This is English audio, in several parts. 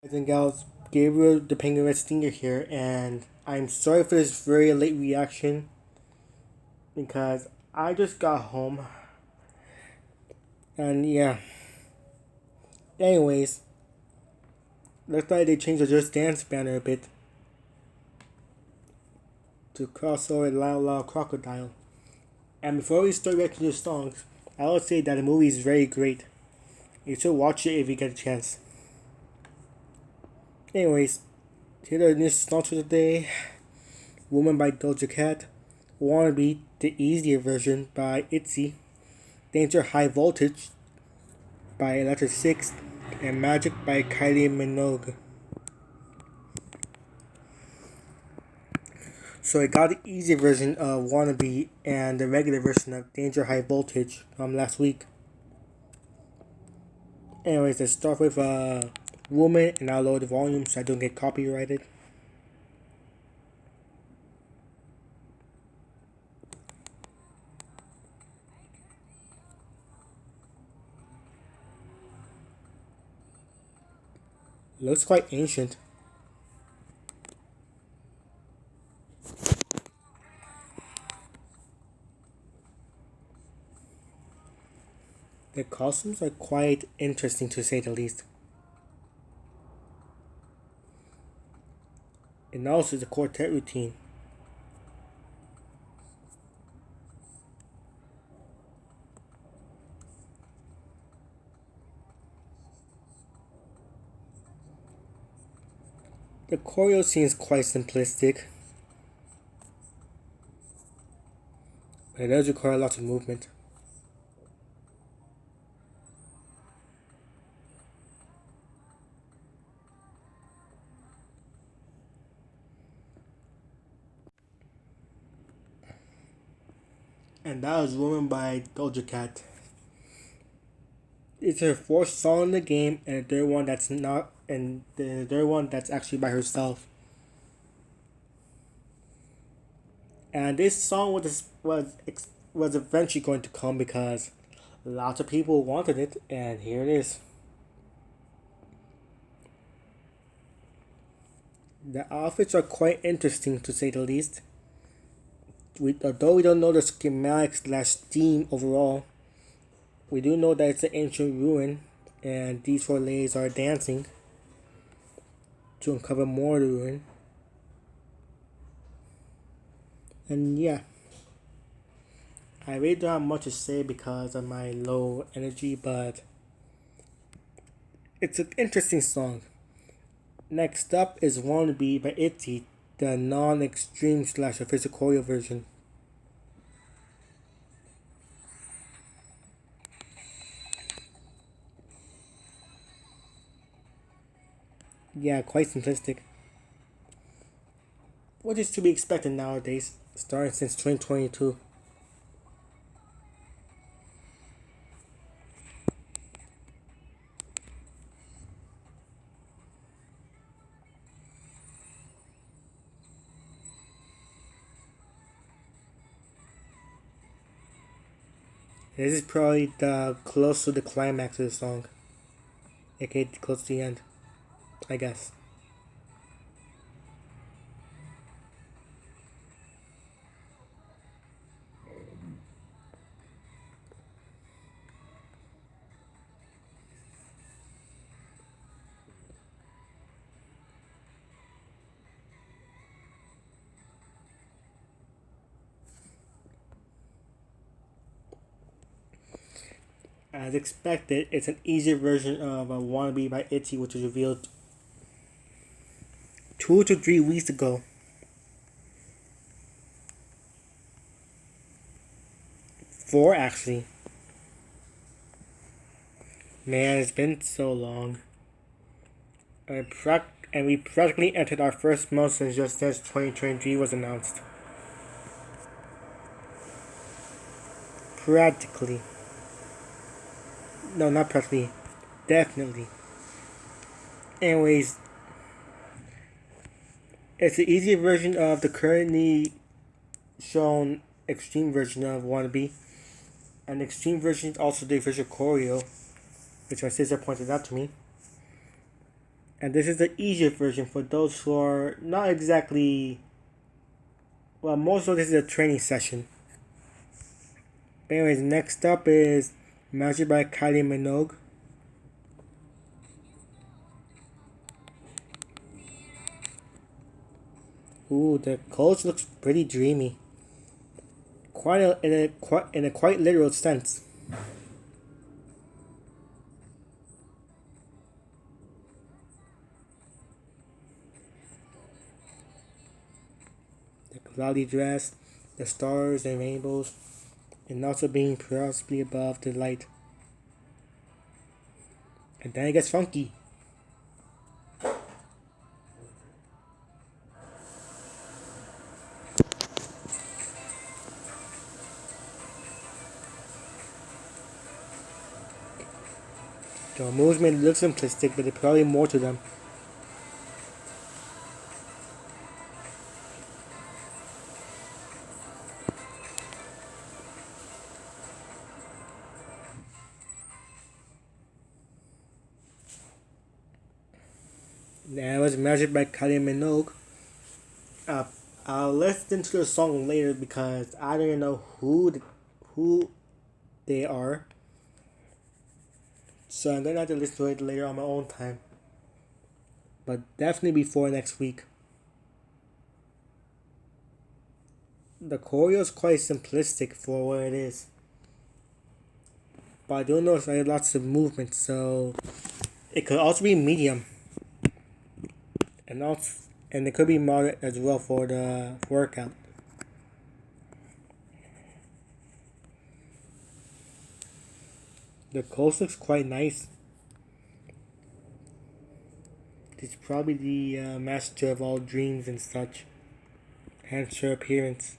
Guys and gals, Gabriel the Penguin Red Stinger here, and I'm sorry for this very late reaction because I just got home, and yeah. Anyways, looks like they changed the Just Dance banner a bit to cross over Loud Loud Crocodile. And before we start reacting to the songs, I will say that the movie is very great. You should watch it if you get a chance. Anyways, here are the new songs for today. Woman by Doja Cat, Wannabe, the easier version by Itzy, Danger High Voltage by Electric Six, and Magic by Kylie Minogue. So I got the easy version of Wannabe and the regular version of Danger High Voltage from last week. Anyways, let's start with Woman, and I'll lower the volume so I don't get copyrighted. Looks quite ancient. The costumes are quite interesting to say the least. And also the quartet routine. The choreo seems quite simplistic, but it does require lots of movement. And that was Woman by Doja Cat. It's her fourth song in the game, and the third one that's not, and the third one that's actually by herself. And this song was eventually going to come because lots of people wanted it, and here it is. The outfits are quite interesting to say the least. Although we don't know the schematic/theme overall, we do know that it's an ancient ruin, and these four ladies are dancing to uncover more of the ruin. And yeah, I really don't have much to say because of my low energy, but it's an interesting song. Next up is Wannabe by Itzy, the non-extreme/official choreo version. Yeah, quite simplistic. What is to be expected nowadays, starting since 2022. This is probably the close to the climax of the song, aka close to the end, I guess. As expected, it's an easier version of a Wannabe by Itzy, which was revealed 2 to 3 weeks ago. 4 actually. Man, it's been so long. And we practically entered our first month since Just Dance 2023 was announced. Practically. No, not practically. Definitely. Anyways, it's the easier version of the currently shown extreme version of Wannabe. And the extreme version is also the official choreo, which my sister pointed out to me. And this is the easier version for those who are not exactly. Well, most of this is a training session. But anyways, next up is Magic by Kylie Minogue. Ooh, the coach looks pretty dreamy. In a quite literal sense. The cloudy dress, the stars and rainbows, and also being possibly above the light. And then it gets funky. The moves may look simplistic, but there's probably more to them. That was Magic by Kylie Minogue. Uh, I'll listen to the song later because I don't even know who they are. So I'm gonna have to listen to it later on my own time. But definitely before next week. The choreo is quite simplistic for what it is. But I do notice I have lots of movement, so it could also be medium. And it could be moderate as well for the workout. The coast looks quite nice. It's probably the master of all dreams and such. Hence her appearance.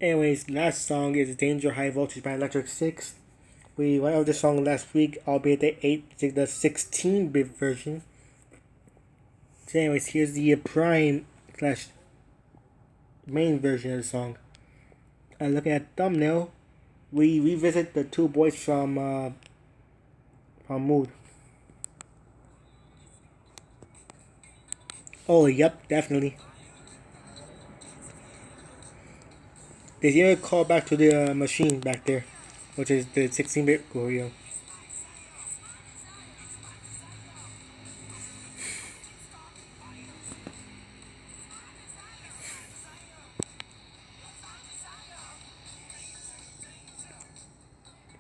Anyways, last song is Danger High Voltage by Electric Six. We went over the song last week, albeit the 16-bit version. So anyways, here's the prime slash main version of the song. Looking at thumbnail, we revisit the two boys from Mood. Oh, yep, definitely. There's even a call back to the machine back there, which is the 16-bit choreo.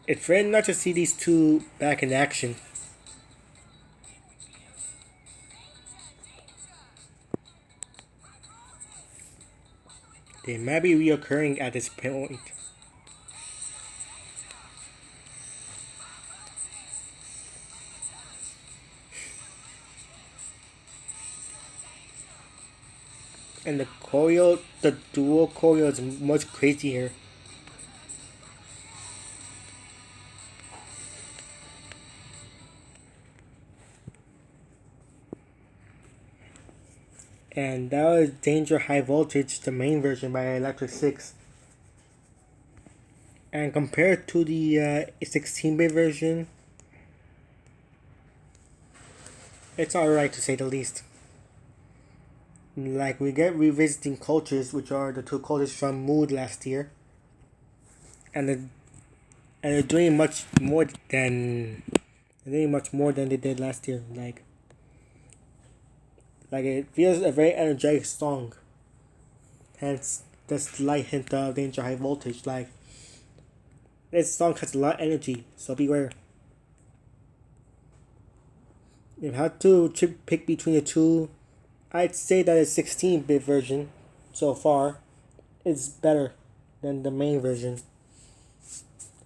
It's very nice to see these two back in action. They might be reoccurring at this point. And the dual choreo is much crazier. And that was Danger High Voltage, the main version by Electric Six. And compared to the 16-bit version, it's alright to say the least. Like, we get revisiting cultures, which are the two cultures from Mood last year. And they're doing much more than they did last year. Like it feels a very energetic song. Hence the slight hint of Danger High Voltage. Like, this song has a lot of energy, so beware. If I had to pick between the two, I'd say that the 16-bit version so far is better than the main version.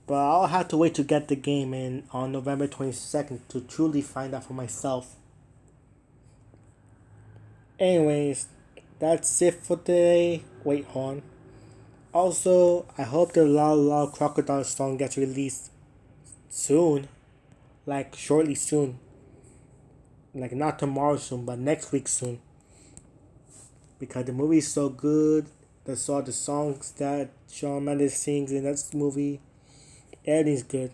But I'll have to wait to get the game in on November 22nd to truly find out for myself. Anyways, that's it for today. Wait, hold on. Also, I hope the La La Crocodile song gets released soon. Like, shortly soon. Like, not tomorrow soon, but next week soon. Because the movie is so good. The songs that Shawn Mendes sings in that movie. Everything's good.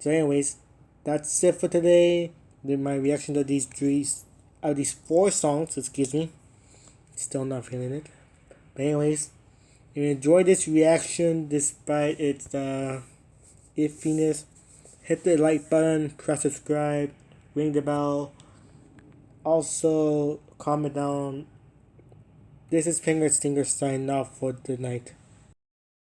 So anyways, that's it for today. Then my reaction to these four songs, excuse me. Still not feeling it. But anyways, if you enjoyed this reaction despite its iffiness, hit the like button, press subscribe, ring the bell. Also, comment down. This is Finger Stinger signing off for the night.